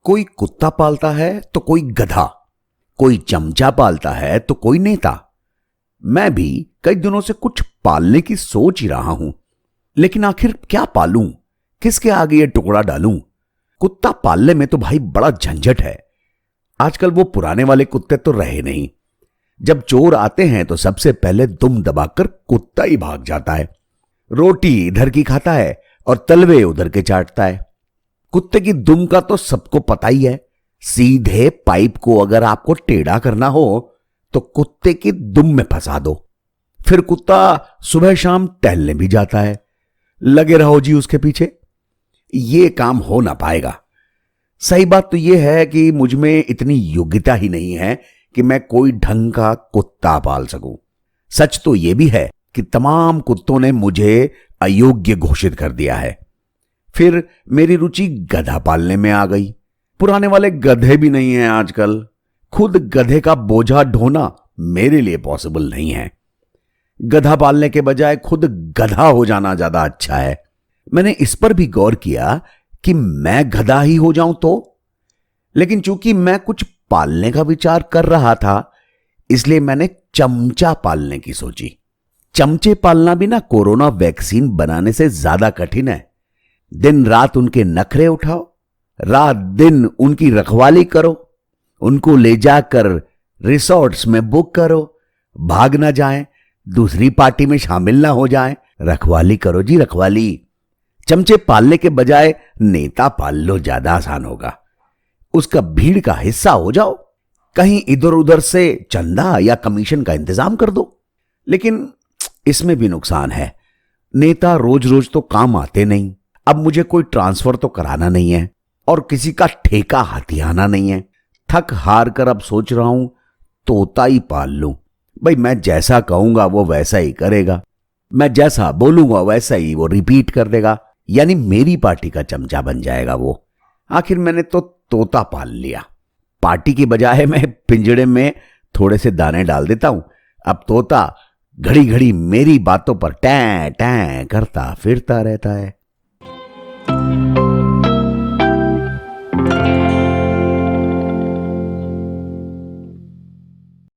कोई कुत्ता पालता है तो कोई गधा, कोई चमचा पालता है तो कोई नेता। मैं भी कई दिनों से कुछ पालने की सोच ही रहा हूं, लेकिन आखिर क्या पालूं, किसके आगे ये टुकड़ा डालूं। कुत्ता पालने में तो भाई बड़ा झंझट है। आजकल वो पुराने वाले कुत्ते तो रहे नहीं। जब चोर आते हैं तो सबसे पहले दुम दबाकर कुत्ता ही भाग जाता है। रोटी इधर की खाता है और तलवे उधर के चाटता है। कुत्ते की दुम का तो सबको पता ही है। सीधे पाइप को अगर आपको टेढ़ा करना हो तो कुत्ते की दुम में फंसा दो, फिर कुत्ता सुबह शाम टहलने भी जाता है। लगे रहो जी उसके पीछे। ये काम हो ना पाएगा। सही बात तो यह है कि मुझ में इतनी योग्यता ही नहीं है कि मैं कोई ढंग का कुत्ता पाल सकूं। सच तो यह भी है कि तमाम कुत्तों ने मुझे अयोग्य घोषित कर दिया है। फिर मेरी रुचि गधा पालने में आ गई। पुराने वाले गधे भी नहीं हैं आजकल। खुद गधे का बोझा ढोना मेरे लिए पॉसिबल नहीं है। गधा पालने के बजाय खुद गधा हो जाना ज्यादा अच्छा है। मैंने इस पर भी गौर किया कि मैं गधा ही हो जाऊं तो, लेकिन चूंकि मैं कुछ पालने का विचार कर रहा था, इसलिए मैंने चमचा पालने की सोची। चमचे पालना भी ना कोरोना वैक्सीन बनाने से ज्यादा कठिन है। दिन रात उनके नखरे उठाओ, रात दिन उनकी रखवाली करो, उनको ले जाकर रिसोर्ट्स में बुक करो, भाग ना जाएं, दूसरी पार्टी में शामिल ना हो जाएं। रखवाली करो जी, रखवाली। चमचे पालने के बजाय नेता पाल लो, ज्यादा आसान होगा। उसका भीड़ का हिस्सा हो जाओ, कहीं इधर उधर से चंदा या कमीशन का इंतजाम कर दो। लेकिन इसमें भी नुकसान है। नेता रोज रोज तो काम आते नहीं। अब मुझे कोई ट्रांसफर तो कराना नहीं है और किसी का ठेका हथियाना नहीं है। थक हार कर अब सोच रहा हूं तोता ही पाल लूं। भाई मैं जैसा कहूंगा वो वैसा ही करेगा, मैं जैसा बोलूंगा वैसा ही वो रिपीट कर देगा, यानी मेरी पार्टी का चमचा बन जाएगा वो। आखिर मैंने तो तोता पाल लिया। पार्टी की बजाय मैं पिंजड़े में थोड़े से दाने डाल देता हूं। अब तोता घड़ी घड़ी मेरी बातों पर टैं टैं करता फिरता रहता है।